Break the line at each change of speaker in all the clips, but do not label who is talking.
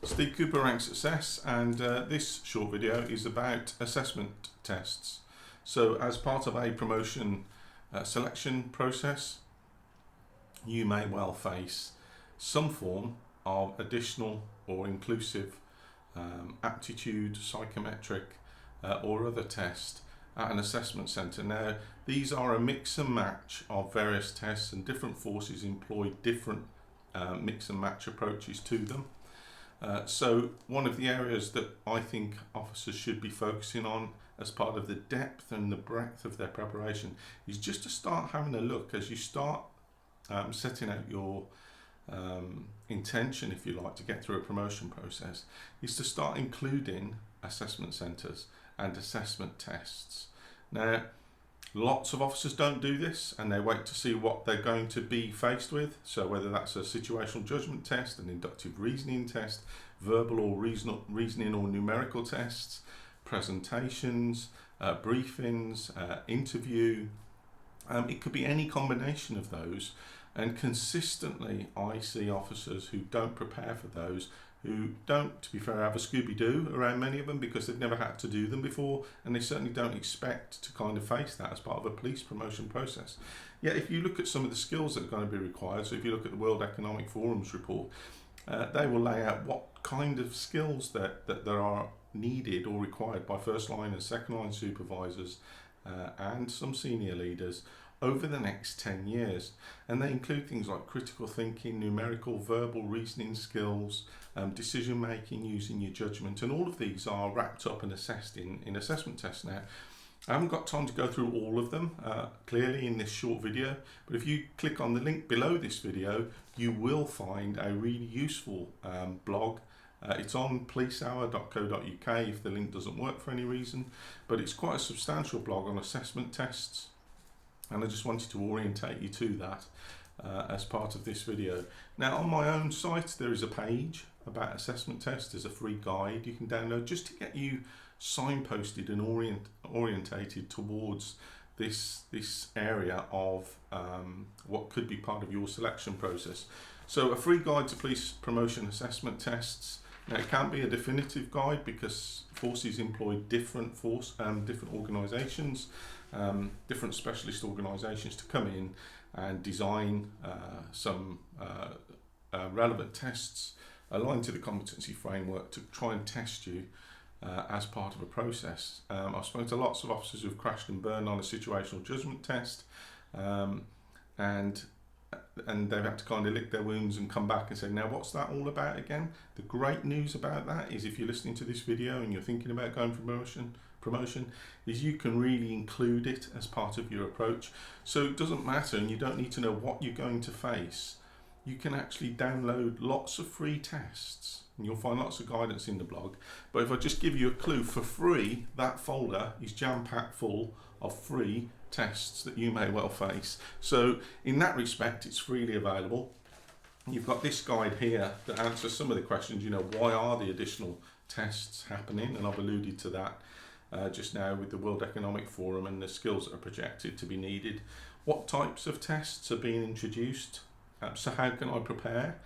Steve Cooper ranks success, and this short video is about assessment tests. So as part of a promotion selection process, you may well face some form of additional or inclusive aptitude, psychometric or other test at an assessment centre. Now, these are a mix and match of various tests, and different forces employ different mix and match approaches to them. So one of the areas that I think officers should be focusing on as part of the depth and the breadth of their preparation is just to start having a look as you start setting out your intention, if you like, to get through a promotion process, is to start including assessment centres and assessment tests. Now, lots of officers don't do this, and they wait to see what they're going to be faced with. So whether that's a situational judgment test, an inductive reasoning test, verbal or reasoning or numerical tests, presentations, briefings, interview, it could be any combination of those. And consistently I see officers who don't prepare for those, who don't, to be fair, have a Scooby-Doo around many of them because they've never had to do them before, and they certainly don't expect to kind of face that as part of a police promotion process. Yet if you look at some of the skills that are going to be required, so if you look at the World Economic Forum's report, they will lay out what kind of skills that there are needed or required by first line and second line supervisors and some senior leaders over the next 10 years. And they include things like critical thinking, numerical, verbal reasoning skills, decision making, using your judgment, and all of these are wrapped up and assessed in assessment tests. Now, I haven't got time to go through all of them clearly in this short video, but if you click on the link below this video, you will find a really useful blog. It's on policehour.co.uk if the link doesn't work for any reason, but it's quite a substantial blog on assessment tests, and I just wanted to orientate you to that as part of this video. Now, on my own site there is a page about assessment tests. There's a free guide you can download just to get you signposted and orientated towards this area of what could be part of your selection process. So a free guide to police promotion assessment tests. Now, it can't be a definitive guide because forces employ different organisations, different specialist organisations to come in and design some relevant tests aligned to the competency framework to try and test you as part of a process. I've spoken to lots of officers who've crashed and burned on a situational judgment test, and they've had to kind of lick their wounds and come back and say, now what's that all about again? The great news about that is if you're listening to this video and you're thinking about going for promotion is you can really include it as part of your approach. So it doesn't matter, and you don't need to know what you're going to face. You can actually download lots of free tests, and you'll find lots of guidance in the blog. But if I just give you a clue, for free, that folder is jam-packed full of free tests that you may well face. So in that respect, it's freely available. You've got this guide here that answers some of the questions. You know, why are the additional tests happening? And I've alluded to that just now with the World Economic Forum and the skills that are projected to be needed. What types of tests are being introduced? So how can I prepare?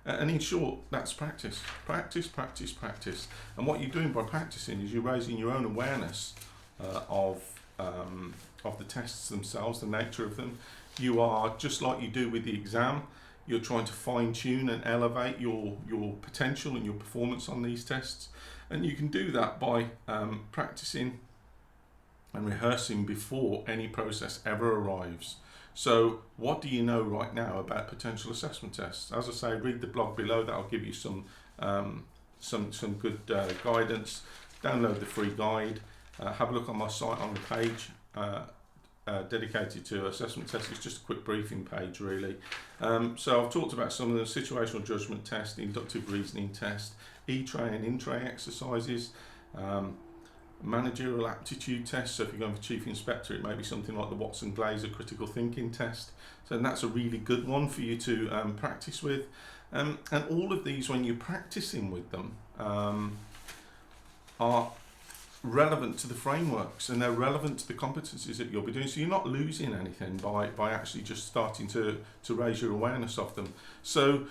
And in short, that's practice. Practice, practice, practice. And what you're doing by practicing is you're raising your own awareness of the tests themselves, the nature of them. You are, just like you do with the exam, you're trying to fine-tune and elevate your potential and your performance on these tests. And you can do that by practicing and rehearsing before any process ever arrives. So what do you know right now about potential assessment tests? As I say, read the blog below. That'll give you some good guidance. Download the free guide. Have a look on my site on the page dedicated to assessment tests. It's just a quick briefing page, really. So I've talked about some of the situational judgment test, the inductive reasoning test, e-tray and in-tray exercises, managerial aptitude test. So if you're going for chief inspector, it may be something like the Watson-Glaser critical thinking test. So that's a really good one for you to practice with. And all of these, when you're practicing with them, are relevant to the frameworks, and they're relevant to the competencies that you'll be doing. So you're not losing anything by actually just starting to raise your awareness of them. So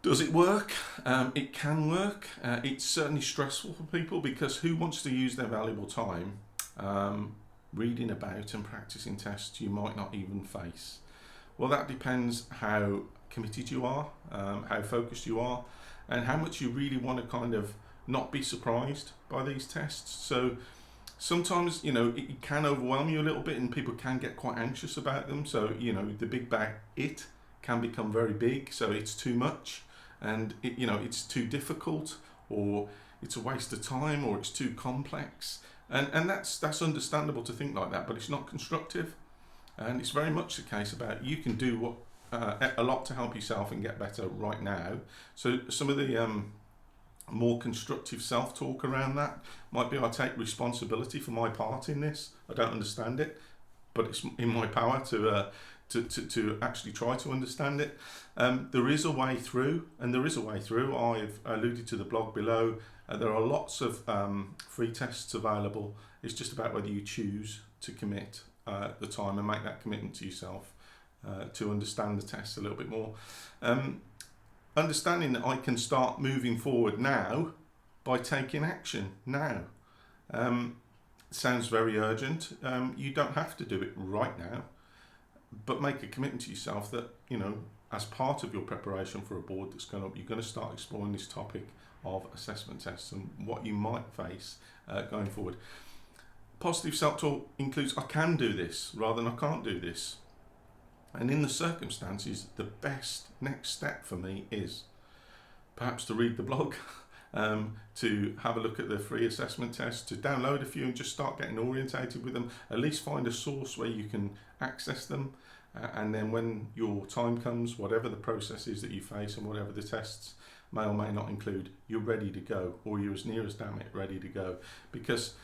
Does it work? It can work. It's certainly stressful for people, because who wants to use their valuable time reading about and practicing tests you might not even face? Well, that depends how committed you are, how focused you are, and how much you really want to kind of not be surprised by these tests. So sometimes, it can overwhelm you a little bit, and people can get quite anxious about them. So, the big bag, it can become very big, so it's too much, and it's too difficult, or it's a waste of time, or it's too complex. And that's understandable to think like that, but it's not constructive. And it's very much the case about you can do a lot to help yourself and get better right now. So some of the more constructive self-talk around that might be, I take responsibility for my part in this. I don't understand it, but it's in my power to actually try to understand it. There is a way through, I've alluded to the blog below. There are lots of free tests available. It's just about whether you choose to commit the time and make that commitment to yourself to understand the test a little bit more. Understanding that I can start moving forward now by taking action now. Sounds very urgent. You don't have to do it right now, but make a commitment to yourself that, as part of your preparation for a board that's coming up, you're going to start exploring this topic of assessment tests and what you might face going forward. Positive self-talk includes, I can do this rather than I can't do this. And in the circumstances, the best next step for me is perhaps to read the blog, to have a look at the free assessment tests, to download a few and just start getting orientated with them. At least find a source where you can access them. And then when your time comes, whatever the process is that you face and whatever the tests may or may not include, you're ready to go, or you're as near as damn it ready to go. Because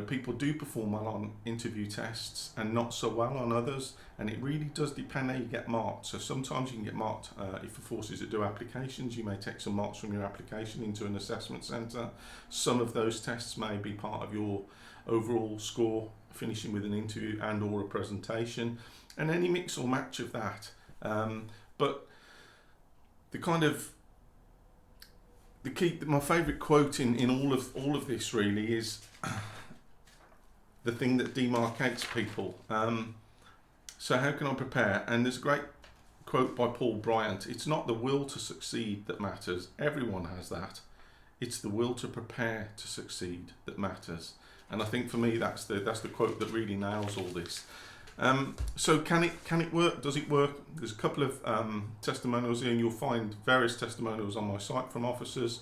people do perform well on interview tests and not so well on others, and it really does depend how you get marked. So sometimes you can get marked if for forces that do applications. You may take some marks from your application into an assessment centre. Some of those tests may be part of your overall score, finishing with an interview and or a presentation, and any mix or match of that. But the key, my favourite quote in all of this really is the thing that demarcates people. So how can I prepare? And there's a great quote by Paul Bryant. It's not the will to succeed that matters. Everyone has that. It's the will to prepare to succeed that matters. And I think for me that's the quote that really nails all this. So can it work? Does it work? There's a couple of testimonials here, and you'll find various testimonials on my site from officers.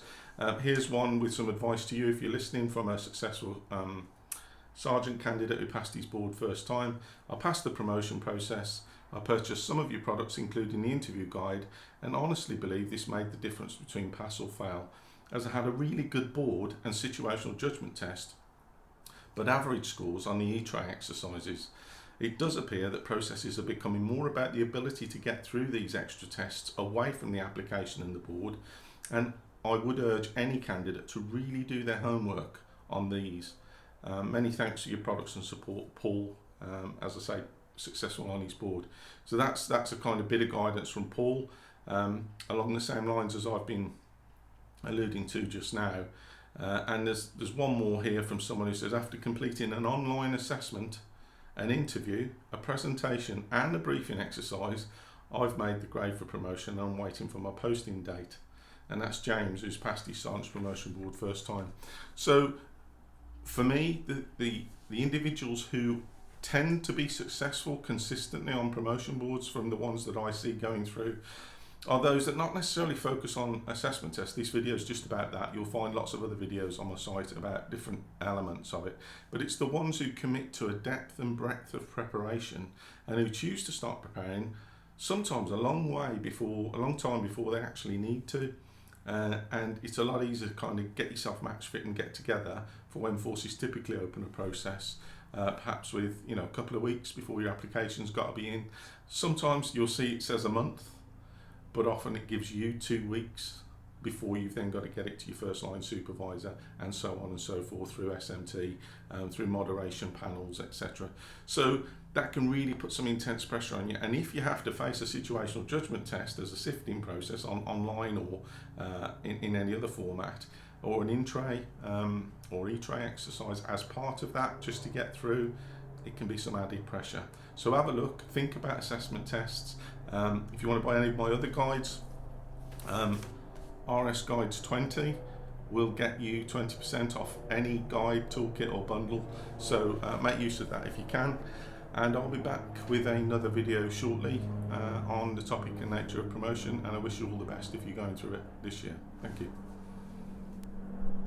Here's one with some advice to you if you're listening, from a successful sergeant candidate who passed his board first time. I passed the promotion process. I purchased some of your products, including the interview guide, and honestly believe this made the difference between pass or fail, as I had a really good board and situational judgment test, but average scores on the E-tray exercises. It does appear that processes are becoming more about the ability to get through these extra tests away from the application and the board, and I would urge any candidate to really do their homework on these. Many thanks for your products and support, Paul, as I say, successful on his board. So that's a kind of bit of guidance from Paul, along the same lines as I've been alluding to just now. And there's one more here from someone who says, after completing an online assessment, an interview, a presentation and a briefing exercise, I've made the grade for promotion and I'm waiting for my posting date. And that's James, who's passed his Sergeant's Promotion Board first time. So for me, the individuals who tend to be successful consistently on promotion boards, from the ones that I see going through, are those that not necessarily focus on assessment tests. This video is just about that. You'll find lots of other videos on my site about different elements of it. But it's the ones who commit to a depth and breadth of preparation and who choose to start preparing sometimes a long time before they actually need to. And it's a lot easier to kind of get yourself match fit and get together for when forces typically open a process, perhaps with a couple of weeks before your application's got to be in. Sometimes you'll see it says a month, but often it gives you 2 weeks before you've then got to get it to your first line supervisor, and so on and so forth, through SMT, through moderation panels, etc. So that can really put some intense pressure on you. And if you have to face a situational judgment test as a sifting process online or in any other format, or an in-tray or e-tray exercise as part of that, just to get through, it can be some added pressure. So have a look, think about assessment tests. If you want to buy any of my other guides, RS Guides 20 will get you 20% off any guide, toolkit or bundle. So make use of that if you can. And I'll be back with another video shortly on the topic and nature of promotion, and I wish you all the best if you're going through it this year. Thank you.